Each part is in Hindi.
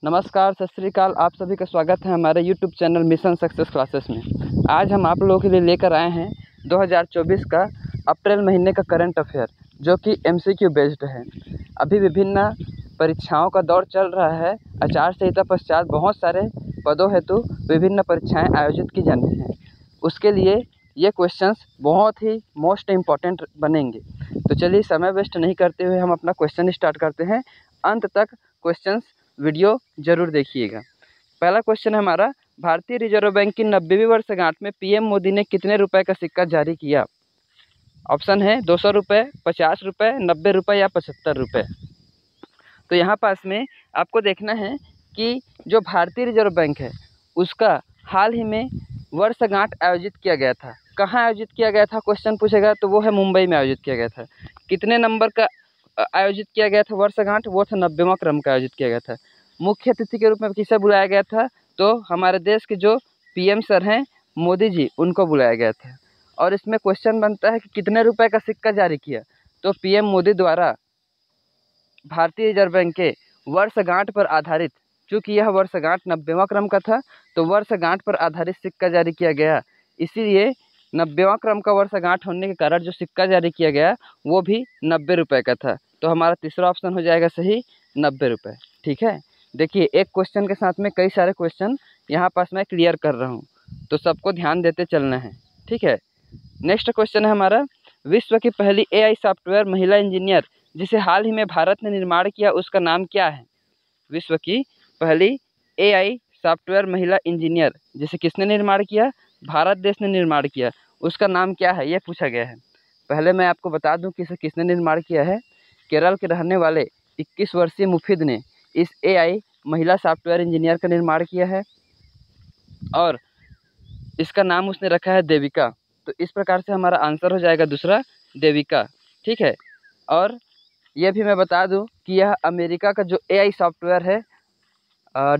नमस्कार, सत श्री अकाल। आप सभी का स्वागत है हमारे YouTube channel mission success classes में। आज हम आप लोगों के लिए लेकर आए हैं 2024 का अप्रैल महीने का करंट अफेयर, जो कि MCQ बेस्ड है। अभी विभिन्न परीक्षाओं का दौर चल रहा है। आचार संहिता पश्चात बहुत सारे पदों हेतु विभिन्न परीक्षाएं आयोजित की जानी हैं। उसके लिए ये क्वेश्चंस बहुत ही मोस्ट इम्पॉर्टेंट बनेंगे। तो चलिए समय वेस्ट नहीं करते हुए हम अपना क्वेश्चन स्टार्ट करते हैं। अंत तक क्वेश्चंस वीडियो जरूर देखिएगा। पहला क्वेश्चन है हमारा, भारतीय रिजर्व बैंक की 90वीं वर्षगांठ में PM मोदी ने कितने रुपए का सिक्का जारी किया? ऑप्शन है 200 रुपये, 50 रुपये, 90 रुपये या 75 रुपये। तो यहाँ पास में आपको देखना है कि जो भारतीय रिजर्व बैंक है उसका हाल ही में वर्षगांठ आयोजित किया गया था। कहाँ आयोजित किया गया था क्वेश्चन पूछेगा तो वो है मुंबई में आयोजित किया गया था। कितने नंबर का आयोजित किया गया था वर्षगांठ? वो था 90वां क्रम का आयोजित किया गया था। मुख्य अतिथि के रूप में किसे बुलाया गया था? तो हमारे देश के जो PM सर हैं मोदी जी, उनको बुलाया गया था। और इसमें क्वेश्चन बनता है कि कितने रुपए का सिक्का जारी किया? तो PM मोदी द्वारा भारतीय रिजर्व बैंक के वर्षगांठ पर आधारित, चूँकि यह वर्षगांठ 90वां क्रम का था तो वर्षगांठ पर आधारित सिक्का जारी किया गया। इसीलिए 90वां क्रम का वर्षगांठ होने के कारण जो सिक्का जारी किया गया वो भी 90 रुपये का था। तो हमारा तीसरा ऑप्शन हो जाएगा सही, 90 रुपये। ठीक है, देखिए एक क्वेश्चन के साथ में कई सारे क्वेश्चन यहाँ पास मैं क्लियर कर रहा हूँ, तो सबको ध्यान देते चलना है। ठीक है, नेक्स्ट क्वेश्चन है हमारा, विश्व की पहली AI सॉफ्टवेयर महिला इंजीनियर जिसे हाल ही में भारत ने निर्माण किया, उसका नाम क्या है? विश्व की पहली AI सॉफ्टवेयर महिला इंजीनियर जिसे किसने निर्माण किया? भारत देश ने निर्माण किया। उसका नाम क्या है, ये पूछा गया है। पहले मैं आपको बता दूं कि इसे किसने निर्माण किया है। केरल के रहने वाले 21 वर्षीय मुफीद ने इस AI महिला सॉफ्टवेयर इंजीनियर का निर्माण किया है और इसका नाम उसने रखा है देविका। तो इस प्रकार से हमारा आंसर हो जाएगा दूसरा, देविका। ठीक है, और यह भी मैं बता दूं कि यह अमेरिका का जो AI सॉफ्टवेयर है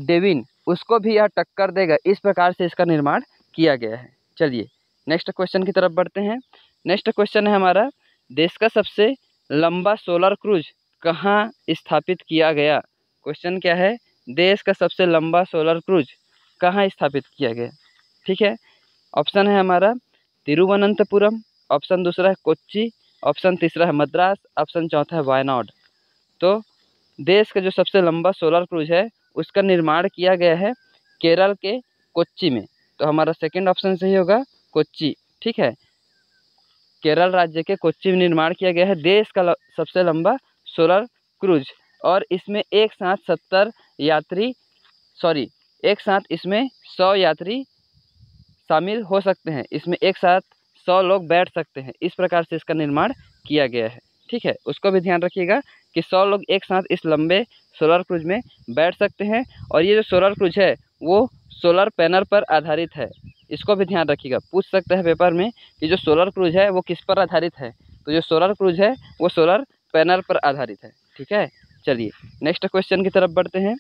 डेविन, उसको भी यह टक्कर देगा। इस प्रकार से इसका निर्माण किया गया है। चलिए नेक्स्ट क्वेश्चन की तरफ बढ़ते हैं। नेक्स्ट क्वेश्चन है हमारा, देश का सबसे लंबा सोलर क्रूज कहाँ स्थापित किया गया? क्वेश्चन क्या है, देश का सबसे लंबा सोलर क्रूज कहाँ स्थापित किया गया? ठीक है, ऑप्शन है हमारा तिरुवनंतपुरम, ऑप्शन दूसरा है कोच्चि, ऑप्शन तीसरा है मद्रास, ऑप्शन चौथा है वायनाड। तो देश का जो सबसे लंबा सोलर क्रूज है उसका निर्माण किया गया है केरल के कोच्चि में। तो हमारा सेकंड ऑप्शन सही होगा, कोच्चि। ठीक है, केरल राज्य के कोच्चि में निर्माण किया गया है देश का सबसे लंबा सोलर क्रूज। और इसमें एक साथ 100 यात्री शामिल हो सकते हैं। इसमें एक साथ 100 लोग बैठ सकते हैं। इस प्रकार से इसका निर्माण किया गया है। ठीक है, उसको भी ध्यान रखिएगा कि 100 लोग एक साथ इस लंबे सोलर क्रूज में बैठ सकते हैं। और ये जो सोलर क्रूज है वो सोलर पैनल पर आधारित है। इसको भी ध्यान रखिएगा, पूछ सकते हैं पेपर में कि जो सोलर क्रूज है वो किस पर आधारित है। तो जो सोलर क्रूज है वो सोलर पैनल पर आधारित है। ठीक है, चलिए नेक्स्ट क्वेश्चन की तरफ बढ़ते हैं।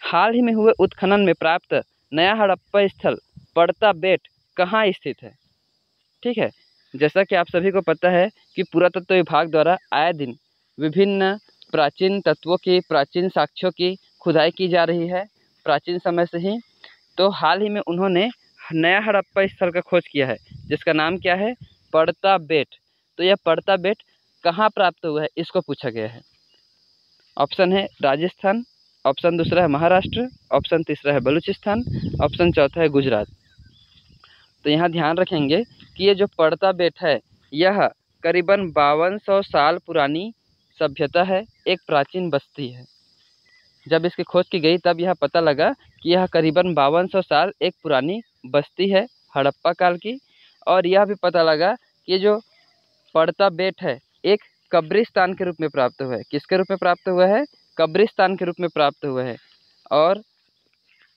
हाल ही में हुए उत्खनन में प्राप्त नया हड़प्पा स्थल पड़ता बेट कहाँ स्थित है? ठीक है, जैसा कि आप सभी को पता है कि पुरातत्व विभाग द्वारा आए दिन विभिन्न प्राचीन तत्वों की, प्राचीन साक्ष्यों की खुदाई की जा रही है प्राचीन समय से ही। तो हाल ही में उन्होंने नया हड़प्पा स्थल का खोज किया है जिसका नाम क्या है? पड़ता बेट। तो यह पड़ता बेट कहाँ प्राप्त हुआ है, इसको पूछा गया है। ऑप्शन है राजस्थान, ऑप्शन दूसरा है महाराष्ट्र, ऑप्शन तीसरा है बलूचिस्तान, ऑप्शन चौथा है गुजरात। तो यहाँ ध्यान रखेंगे कि ये जो पड़ता बेट है यह करीबन 5200 साल पुरानी सभ्यता है, एक प्राचीन बस्ती है। जब इसकी खोज की गई तब यह पता लगा कि यह करीबन 5200 साल एक पुरानी बस्ती है हड़प्पा काल की। और यह भी पता लगा कि जो पड़ता बेट है एक कब्रिस्तान के रूप में प्राप्त हुआ है। किसके रूप में प्राप्त हुआ है? कब्रिस्तान के रूप में प्राप्त हुआ है। और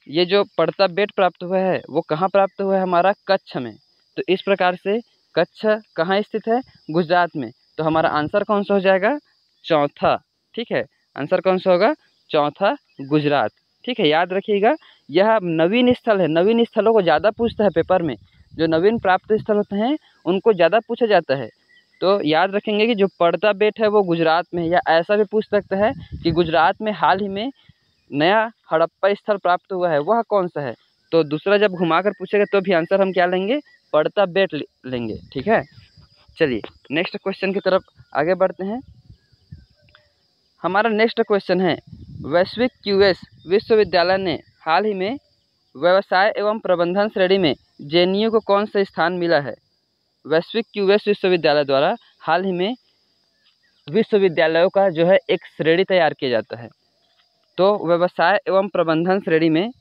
ये जो पड़ता बेट प्राप्त हुआ है वो कहाँ प्राप्त हुआ है? हमारा कच्छ में। तो इस प्रकार से कच्छ कहाँ स्थित है? गुजरात में। तो हमारा आंसर कौन सा हो जाएगा? चौथा। ठीक है, आंसर कौन सा होगा? चौथा, गुजरात। ठीक है, याद रखिएगा यह नवीन स्थल है। नवीन स्थलों को ज़्यादा पूछता है पेपर में, जो नवीन प्राप्त स्थल होते हैं उनको ज़्यादा पूछा जाता है। तो याद रखेंगे कि जो पड़ता बेट है वो गुजरात में है। या ऐसा भी पूछ सकता है कि गुजरात में हाल ही में नया हड़प्पा स्थल प्राप्त हुआ है वह कौन सा है? तो दूसरा जब घुमाकर पूछेगा तो भी आंसर हम क्या लेंगे? पड़ता बेट लेंगे। ठीक है, चलिए नेक्स्ट क्वेश्चन की तरफ आगे बढ़ते हैं। हमारा नेक्स्ट क्वेश्चन है, वैश्विक क्यूएस विश्वविद्यालय ने हाल ही में व्यवसाय एवं प्रबंधन श्रेणी में जेएनयू को कौन सा स्थान मिला है? वैश्विक क्यूएस विश्वविद्यालय द्वारा हाल ही में विश्वविद्यालयों का जो है एक श्रेणी तैयार किया जाता है, तो व्यवसाय एवं प्रबंधन श्रेणी में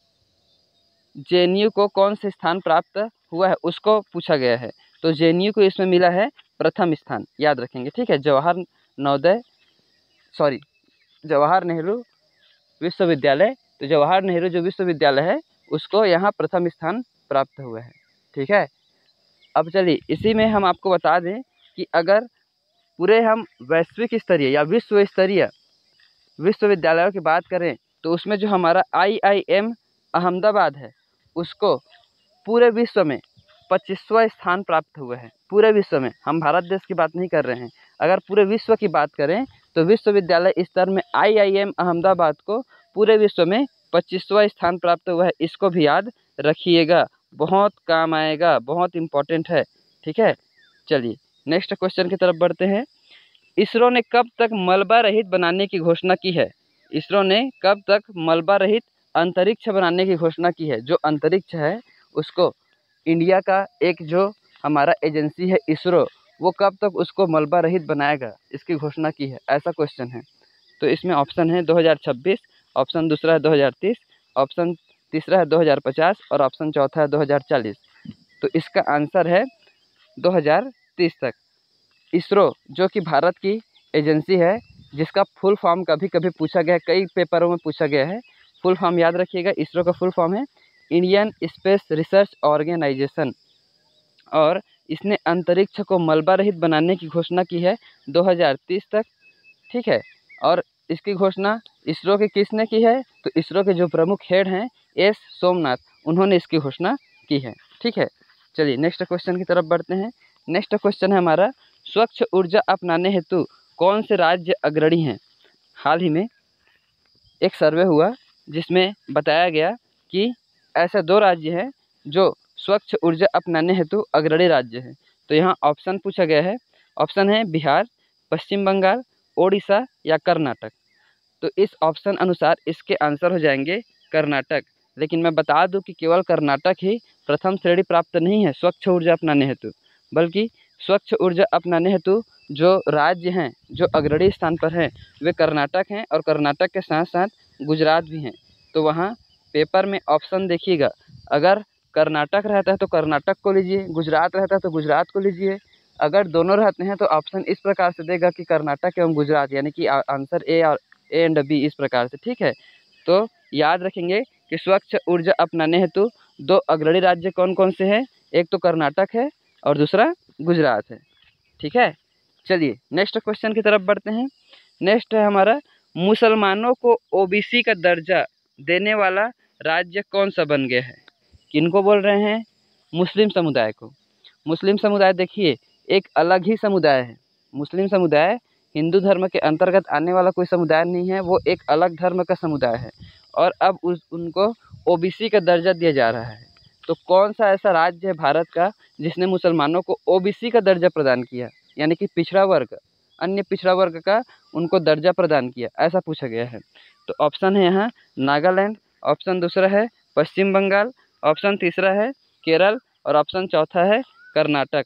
जेएनयू को कौन से स्थान प्राप्त हुआ है उसको पूछा गया है। तो जेएनयू को इसमें मिला है प्रथम स्थान, याद रखेंगे। ठीक है, जवाहर नेहरू विश्वविद्यालय, तो जवाहर नेहरू जो विश्वविद्यालय है उसको यहाँ प्रथम स्थान प्राप्त हुआ है। ठीक है, अब चलिए इसी में हम आपको बता दें कि अगर पूरे हम वैश्विक स्तरीय या विश्व स्तरीय विश्वविद्यालयों की बात करें तो उसमें जो हमारा IIM अहमदाबाद है उसको पूरे विश्व में 25वां स्थान प्राप्त हुआ है। पूरे विश्व में, हम भारत देश की बात नहीं कर रहे हैं, अगर पूरे विश्व की बात करें तो विश्वविद्यालय स्तर में IIM अहमदाबाद को पूरे विश्व में 25वां स्थान प्राप्त हुआ है। इसको भी याद रखिएगा, बहुत काम आएगा, बहुत इम्पोर्टेंट है। ठीक है, चलिए नेक्स्ट क्वेश्चन की तरफ बढ़ते हैं। इसरो ने कब तक मलबा रहित बनाने की घोषणा की है? इसरो ने कब तक मलबा रहित अंतरिक्ष बनाने की घोषणा की है? जो अंतरिक्ष है उसको इंडिया का एक जो हमारा एजेंसी है इसरो, वो कब तक उसको मलबा रहित बनाएगा इसकी घोषणा की है, ऐसा क्वेश्चन है। तो इसमें ऑप्शन है 2026, ऑप्शन दूसरा है 2030, ऑप्शन तीसरा है 2050 और ऑप्शन चौथा है 2040। तो इसका आंसर है 2030 तक। इसरो जो कि भारत की एजेंसी है जिसका फुल फॉर्म कभी कभी पूछा गया है, कई पेपरों में पूछा गया है, फुल फॉर्म याद रखिएगा। इसरो का फुल फॉर्म है इंडियन स्पेस रिसर्च ऑर्गेनाइजेशन, और इसने अंतरिक्ष को मलबा रहित बनाने की घोषणा की है 2030 तक। ठीक है, और इसकी घोषणा इसरो के किसने की है? तो इसरो के जो प्रमुख हेड हैं एस सोमनाथ, उन्होंने इसकी घोषणा की है। ठीक है, चलिए नेक्स्ट क्वेश्चन की तरफ बढ़ते हैं। नेक्स्ट क्वेश्चन है हमारा, स्वच्छ ऊर्जा अपनाने हेतु कौन से राज्य अग्रणी हैं? हाल ही में एक सर्वे हुआ जिसमें बताया गया कि ऐसे 2 राज्य हैं जो स्वच्छ ऊर्जा अपनाने हेतु अग्रणी राज्य हैं। तो यहाँ ऑप्शन पूछा गया है, ऑप्शन है बिहार, पश्चिम बंगाल, ओडिशा या कर्नाटक। तो इस ऑप्शन अनुसार इसके आंसर हो जाएंगे कर्नाटक। लेकिन मैं बता दूं कि केवल कर्नाटक ही प्रथम श्रेणी प्राप्त नहीं है स्वच्छ ऊर्जा अपनाने हेतु, बल्कि स्वच्छ ऊर्जा अपनाने हेतु जो राज्य हैं जो अग्रणी स्थान पर हैं वे कर्नाटक हैं, और कर्नाटक के साथ साथ गुजरात भी हैं। तो वहाँ पेपर में ऑप्शन देखिएगा, अगर कर्नाटक रहता है तो कर्नाटक को लीजिए, गुजरात रहता है तो गुजरात को लीजिए। अगर दोनों रहते हैं तो ऑप्शन इस प्रकार से देगा कि कर्नाटक एवं गुजरात, यानी कि आंसर ए और ए एंड बी इस प्रकार से। ठीक है, तो याद रखेंगे कि स्वच्छ ऊर्जा अपनाने हेतु 2 अग्रणी राज्य कौन कौन से हैं? एक तो कर्नाटक है और दूसरा गुजरात है। ठीक है, चलिए नेक्स्ट क्वेश्चन की तरफ बढ़ते हैं। नेक्स्ट है हमारा, मुसलमानों को ओबीसी का दर्जा देने वाला राज्य कौन सा बन गया है? किनको बोल रहे हैं? मुस्लिम समुदाय को। मुस्लिम समुदाय देखिए एक अलग ही समुदाय है। मुस्लिम समुदाय हिंदू धर्म के अंतर्गत आने वाला कोई समुदाय नहीं है, वो एक अलग धर्म का समुदाय है, और अब उनको ओबीसी का दर्जा दिया जा रहा है। तो कौन सा ऐसा राज्य है भारत का जिसने मुसलमानों को ओबीसी का दर्जा प्रदान किया, यानी कि पिछड़ा वर्ग, अन्य पिछड़ा वर्ग का उनको दर्जा प्रदान किया, ऐसा पूछा गया है। तो ऑप्शन है यहाँ नागालैंड, ऑप्शन दूसरा है पश्चिम बंगाल, ऑप्शन तीसरा है केरल और ऑप्शन चौथा है कर्नाटक।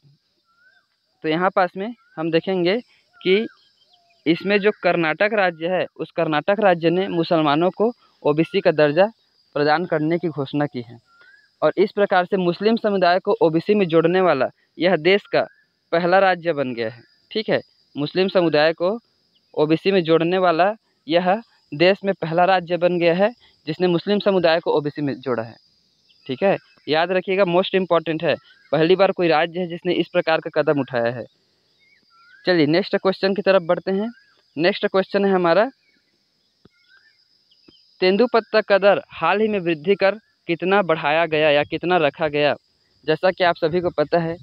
तो यहाँ पास में हम देखेंगे कि इसमें जो कर्नाटक राज्य है उस कर्नाटक राज्य ने मुसलमानों को ओबीसी का दर्जा प्रदान करने की घोषणा की है, और इस प्रकार से मुस्लिम समुदाय को ओबीसी में जोड़ने वाला यह देश का पहला राज्य बन गया है। ठीक है, मुस्लिम समुदाय को ओबीसी में जोड़ने वाला यह देश में पहला राज्य बन गया है जिसने मुस्लिम समुदाय को ओबीसी में जोड़ा है। ठीक है, याद रखिएगा, मोस्ट इम्पॉर्टेंट है, पहली बार कोई राज्य है जिसने इस प्रकार का कदम उठाया है। चलिए नेक्स्ट क्वेश्चन की तरफ बढ़ते हैं। नेक्स्ट क्वेश्चन है हमारा, तेंदुपत्ता का दर हाल ही में वृद्धि कर कितना बढ़ाया गया या कितना रखा गया? जैसा कि आप सभी को पता है,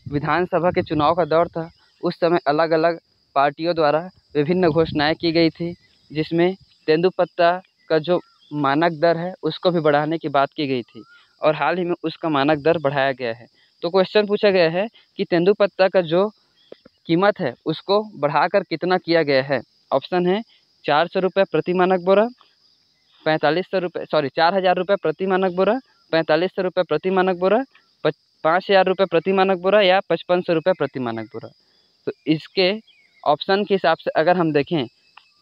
विधानसभा के चुनाव का दौर था, उस समय अलग अलग पार्टियों द्वारा विभिन्न घोषणाएं की गई थी, जिसमें तेंदुपत्ता का जो मानक दर है उसको भी बढ़ाने की बात की गई थी और हाल ही में उसका मानक दर बढ़ाया गया है। तो क्वेश्चन पूछा गया है कि तेंदुपत्ता का जो कीमत है उसको बढ़ाकर कितना किया गया है। ऑप्शन है 400 रुपये प्रति मानक बोरा, 4500 रुपये, सॉरी 4000 रुपये प्रति मानक बोरा, 4500 रुपये प्रति मानक बोरा, 5000 रुपये प्रति मानक बोरा या 5500 रुपये प्रति मानक बोरा। तो इसके ऑप्शन के हिसाब से अगर हम देखें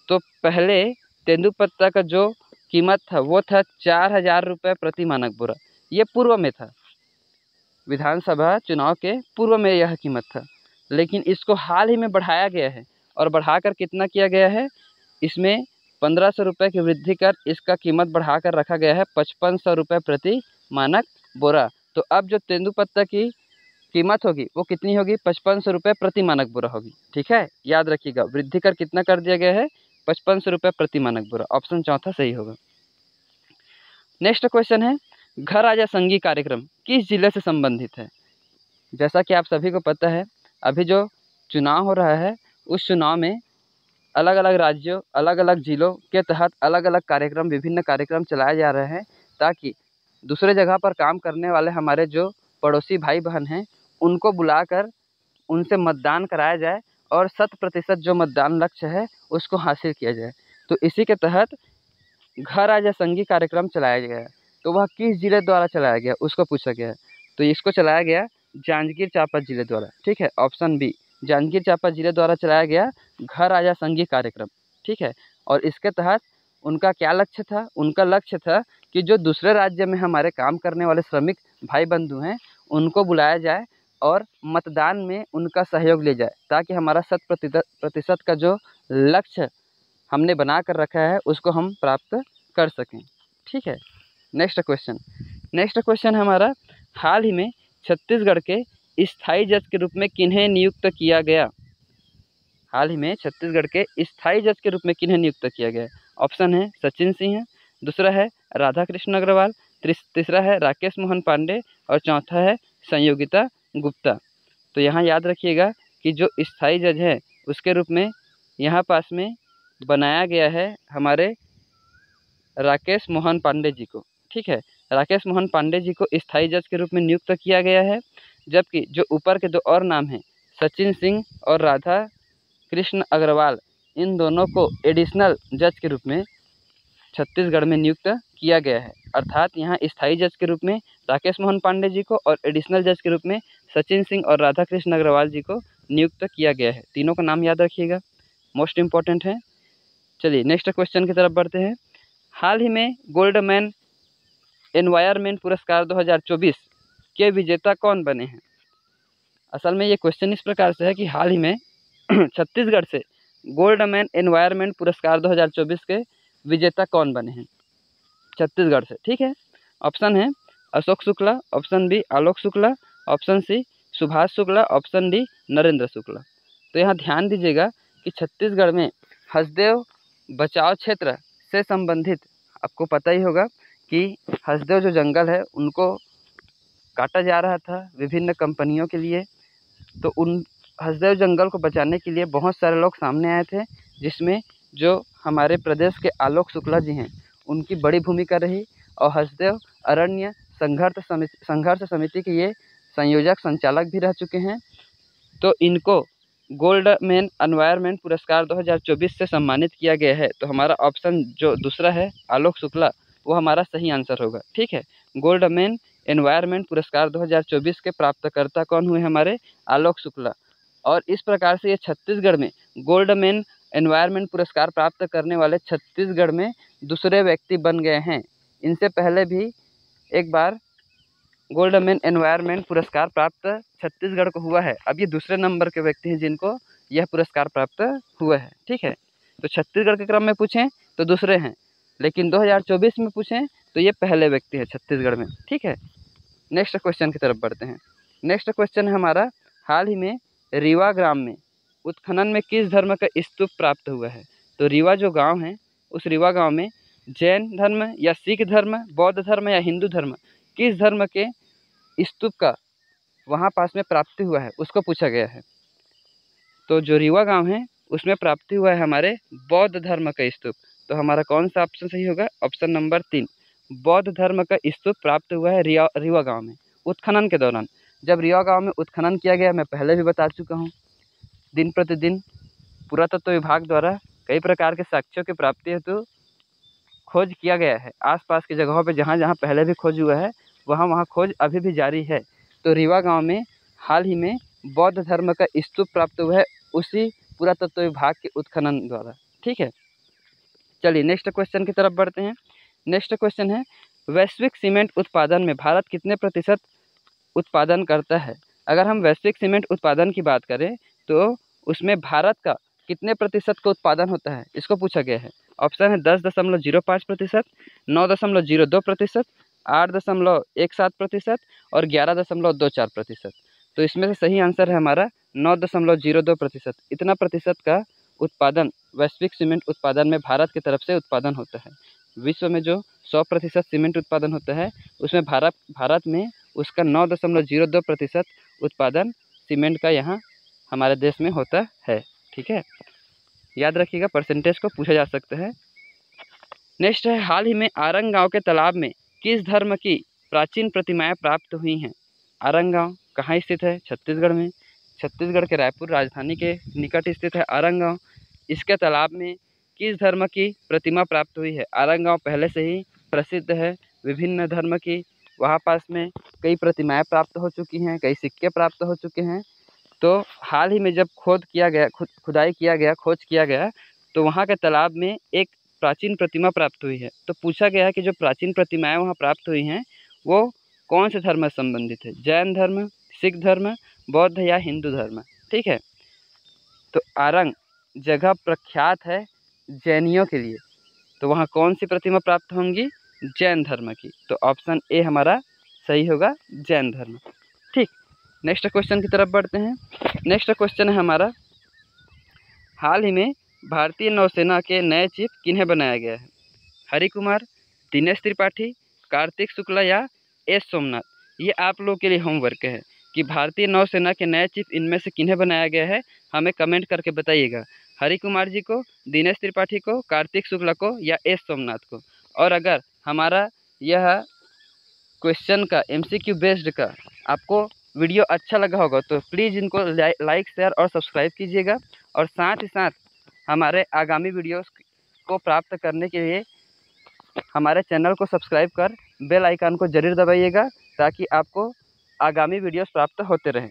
तो पहले तेंदुपत्ता का जो कीमत था वो था 4000 रुपये प्रति मानक बोरा। ये पूर्व में था, विधानसभा चुनाव के पूर्व में यह कीमत था, लेकिन इसको हाल ही में बढ़ाया गया है और बढ़ाकर कितना किया गया है, इसमें 1500 रुपये की वृद्धि कर इसका कीमत बढ़ाकर रखा गया है 5500 रुपये प्रति मानक बोरा। तो अब जो तेंदुपत्ता की कीमत होगी वो कितनी होगी, 5500 रुपये प्रति मानक बोरा होगी। ठीक है, याद रखिएगा, वृद्धि कर कितना कर दिया गया है, 5500 रुपये प्रति मानक बोरा। ऑप्शन चौथा सही होगा। नेक्स्ट क्वेश्चन है, घर आजा संघी कार्यक्रम किस जिले से संबंधित है। जैसा कि आप सभी को पता है, अभी जो चुनाव हो रहा है उस चुनाव में अलग अलग राज्यों, अलग अलग जिलों के तहत अलग अलग कार्यक्रम, विभिन्न कार्यक्रम चलाए जा रहे हैं ताकि दूसरे जगह पर काम करने वाले हमारे जो पड़ोसी भाई बहन हैं उनको बुलाकर उनसे मतदान कराया जाए और 100% जो मतदान लक्ष्य है उसको हासिल किया जाए। तो इसी के तहत घर आजा संघी कार्यक्रम चलाया गया है। तो वह किस जिले द्वारा चलाया गया उसको पूछा गया है। तो इसको चलाया गया जांजगीर चांपा जिले द्वारा। ठीक है, ऑप्शन बी, जांजगीर चांपा जिले द्वारा चलाया गया घर आजा संघी कार्यक्रम। ठीक है, और इसके तहत उनका क्या लक्ष्य था, उनका लक्ष्य था कि जो दूसरे राज्य में हमारे काम करने वाले श्रमिक भाई बंधु हैं उनको बुलाया जाए और मतदान में उनका सहयोग ले जाए ताकि हमारा 100% का जो लक्ष्य हमने बना कर रखा है उसको हम प्राप्त कर सकें। ठीक है, नेक्स्ट क्वेश्चन हमारा, हाल ही में छत्तीसगढ़ के स्थायी जज के रूप में किन्हें नियुक्त किया गया। हाल ही में छत्तीसगढ़ के स्थायी जज के रूप में किन्हें नियुक्त किया गया। ऑप्शन है सचिन सिंह, दूसरा है राधा कृष्ण अग्रवाल, तीसरा है राकेश मोहन पांडे और चौथा है संयोगिता गुप्ता। तो यहाँ याद रखिएगा कि जो स्थायी जज है उसके रूप में यहाँ पास में बनाया गया है हमारे राकेश मोहन पांडे जी को। ठीक है, राकेश मोहन पांडे जी को स्थायी जज के रूप में नियुक्त किया गया है, जबकि जो ऊपर के दो और नाम हैं सचिन सिंह और राधा कृष्ण अग्रवाल, इन दोनों को एडिशनल जज के रूप में छत्तीसगढ़ में नियुक्त किया गया है। अर्थात यहाँ स्थायी जज के रूप में राकेश मोहन पांडे जी को और एडिशनल जज के रूप में सचिन सिंह और राधा कृष्ण अग्रवाल जी को नियुक्त किया गया है। तीनों का नाम याद रखिएगा, मोस्ट इम्पॉर्टेंट है। चलिए नेक्स्ट क्वेश्चन की तरफ बढ़ते हैं। हाल ही में गोल्डमैन एनवायरनमेंट पुरस्कार 2024 के विजेता कौन बने हैं। असल में ये क्वेश्चन इस प्रकार से है कि हाल ही में छत्तीसगढ़ से गोल्डमैन एनवायरनमेंट पुरस्कार 2024 के विजेता कौन बने हैं छत्तीसगढ़ से। ठीक है, ऑप्शन है Ashok Shukla, option B Alok Shukla, option C Subhash Shukla, option D Narendra Shukla. तो यहाँ ध्यान दीजिएगा कि छत्तीसगढ़ में हसदेव बचाव क्षेत्र से संबंधित, आपको पता ही होगा कि हसदेव जो जंगल है उनको काटा जा रहा था विभिन्न कंपनियों के लिए। तो उन हसदेव जंगल को बचाने के लिए बहुत सारे लोग सामने आए थे, जिसमें जो हमारे प्रदेश के आलोक शुक्ला जी हैं उनकी बड़ी भूमिका रही और हसदेव अरण्य संघर्ष समिति के ये संयोजक संचालक भी रह चुके हैं। तो इनको गोल्डमैन एनवायरनमेंट पुरस्कार 2024 से सम्मानित किया गया है। तो हमारा ऑप्शन जो दूसरा है आलोक शुक्ला वो हमारा सही आंसर होगा। ठीक है, गोल्डमैन एनवायरनमेंट पुरस्कार 2024 के प्राप्तकर्ता कौन हुए, हमारे आलोक शुक्ला। और इस प्रकार से ये छत्तीसगढ़ में गोल्डमैन एनवायरनमेंट पुरस्कार प्राप्त करने वाले छत्तीसगढ़ में दूसरे व्यक्ति बन गए हैं। इनसे पहले भी एक बार गोल्डमैन एनवायरनमेंट पुरस्कार प्राप्त छत्तीसगढ़ को हुआ है। अब ये दूसरे नंबर के व्यक्ति हैं जिनको यह पुरस्कार प्राप्त हुआ है। ठीक है, तो छत्तीसगढ़ के क्रम में पूछें तो दूसरे हैं, लेकिन 2024 में पूछें तो ये पहले व्यक्ति है छत्तीसगढ़ में। ठीक है, नेक्स्ट क्वेश्चन की तरफ बढ़ते हैं। नेक्स्ट क्वेश्चन है हमारा, हाल ही में रीवा ग्राम में उत्खनन में किस धर्म का स्तूप प्राप्त हुआ है। तो रीवा जो गाँव है उस रीवा गाँव में जैन धर्म या सिख धर्म, बौद्ध धर्म या हिंदू धर्म, किस धर्म के स्तूप का वहाँ पास में प्राप्ति हुआ है उसको पूछा गया है। तो जो रीवा गांव है उसमें प्राप्ति हुआ है हमारे बौद्ध धर्म का स्तूप। तो हमारा कौन सा ऑप्शन सही होगा? ऑप्शन नंबर 3, बौद्ध धर्म का स्तूप प्राप्त हुआ है रीवा गाँव में उत्खनन के दौरान। जब रीवा गाँव में उत्खनन किया गया, मैं पहले भी बता चुका हूँ, दिन प्रतिदिन पुरातत्व विभाग द्वारा कई प्रकार के साक्ष्यों की प्राप्ति हेतु खोज किया गया है। आसपास की जगहों पे जहाँ जहाँ पहले भी खोज हुआ है, वहाँ वहाँ खोज अभी भी जारी है। तो रीवा गांव में हाल ही में बौद्ध धर्म का स्तूप प्राप्त हुआ है, उसी पुरातत्व विभाग के उत्खनन द्वारा। ठीक है, चलिए नेक्स्ट क्वेश्चन की तरफ बढ़ते हैं। नेक्स्ट क्वेश्चन है, वैश्विक सीमेंट उत्पादन में भारत कितने प्रतिशत उत्पादन करता है? अगर हम वैश्विक सीमेंट उत्पादन की बात करें तो उसमें भारत का कितने प्रतिशत का उत्पादन होता है, इसको पूछा गया है। ऑप्शन है 10.05%, 9.02%, 8.17% और 11.24%। तो इसमें से सही आंसर है हमारा 9.02%। इतना प्रतिशत का उत्पादन वैश्विक सीमेंट उत्पादन में भारत की तरफ से उत्पादन होता है। विश्व में जो 100% सीमेंट उत्पादन होता है, उसमें भारत में उसका 9.02% उत्पादन सीमेंट का यहाँ हमारे देश में होता है। ठीक है, याद रखिएगा, परसेंटेज को पूछा जा सकता है। नेक्स्ट है, हाल ही में आरंग गांव के तालाब में किस धर्म की प्राचीन प्रतिमाएं प्राप्त हुई हैं? आरंग गांव कहाँ स्थित है? छत्तीसगढ़ में। छत्तीसगढ़ के रायपुर राजधानी के निकट स्थित है आरंग गांव। इसके तालाब में किस धर्म की प्रतिमा प्राप्त हुई है? आरंग गांव पहले से ही प्रसिद्ध है विभिन्न धर्म की, वहाँ पास में कई प्रतिमाएं प्राप्त हो चुकी हैं, कई सिक्के प्राप्त हो चुके हैं। तो हाल ही में जब खोज किया गया, तो वहाँ के तालाब में एक प्राचीन प्रतिमा प्राप्त हुई है। तो पूछा गया है कि जो प्राचीन प्रतिमाएं वहाँ प्राप्त हुई हैं, वो कौन से धर्म से संबंधित है? जैन धर्म, सिख धर्म, बौद्ध या हिंदू धर्म? ठीक है, तो आरंग जगह प्रख्यात है जैनियों के लिए, तो वहाँ कौन सी प्रतिमा प्राप्त होंगी? जैन धर्म की। तो ऑप्शन ए हमारा सही होगा, जैन धर्म। ठीक, नेक्स्ट क्वेश्चन की तरफ बढ़ते हैं। नेक्स्ट क्वेश्चन है हमारा, हाल ही में भारतीय नौसेना के नए चीफ किन्हें बनाया गया है? हरि कुमार, दिनेश त्रिपाठी, कार्तिक शुक्ला या एस सोमनाथ? ये आप लोग के लिए होमवर्क है कि भारतीय नौसेना के नए चीफ इनमें से किन्हें बनाया गया है, हमें कमेंट करके बताइएगा। हरि कुमार जी को, दिनेश त्रिपाठी को, कार्तिक शुक्ला को या एस सोमनाथ को? और अगर हमारा यह क्वेश्चन का MCQ बेस्ड का आपको वीडियो अच्छा लगा होगा तो प्लीज़ इनको लाइक, शेयर और सब्सक्राइब कीजिएगा। और साथ ही साथ हमारे आगामी वीडियोस को प्राप्त करने के लिए हमारे चैनल को सब्सक्राइब कर बेल आइकन को ज़रूर दबाइएगा, ताकि आपको आगामी वीडियोस प्राप्त होते रहें।